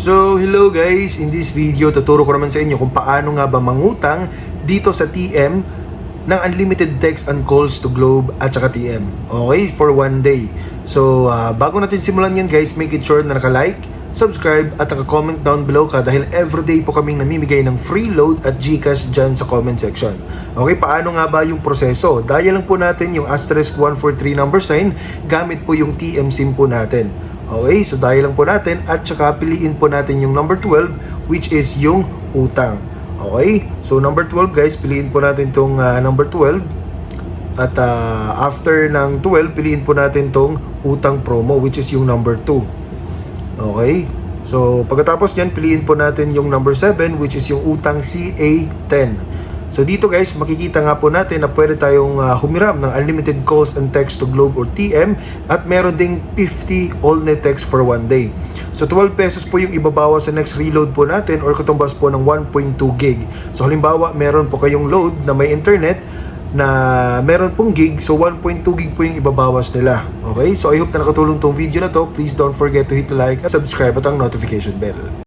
So, hello guys! In this video, tuturo ko naman sa inyo kung paano nga ba mangutang dito sa TM ng unlimited text and calls to Globe at saka TM. Okay? For one day. So, bago natin simulan yan guys, make it sure na naka-like, subscribe at naka-comment down below ka dahil everyday po kaming namimigay ng free load at GCash dyan sa comment section. Okay, paano nga ba yung proseso? Dial lang po natin yung *143 number sign gamit po yung TM SIM po natin. Okay, so dial lang po natin at saka piliin po natin yung number 12 which is yung utang. Okay, so number 12 guys, piliin po natin tong number 12 at after ng 12, piliin po natin tong utang promo which is yung number 2. Okay, so pagkatapos nyan, piliin po natin yung number 7 which is yung utang CA10. So dito guys, makikita nga po natin na pwede tayong humiram ng unlimited calls and text to Globe or TM at meron ding 50 all-net text for one day. So 12 pesos po yung ibabawas sa next reload po natin or katumbas po ng 1.2 gig. So halimbawa, meron po kayong load na may internet na meron pong gig, so 1.2 gig po yung ibabawas nila. Okay, so I hope na nakatulong tong video na to. Please don't forget to hit the like at subscribe at ang notification bell.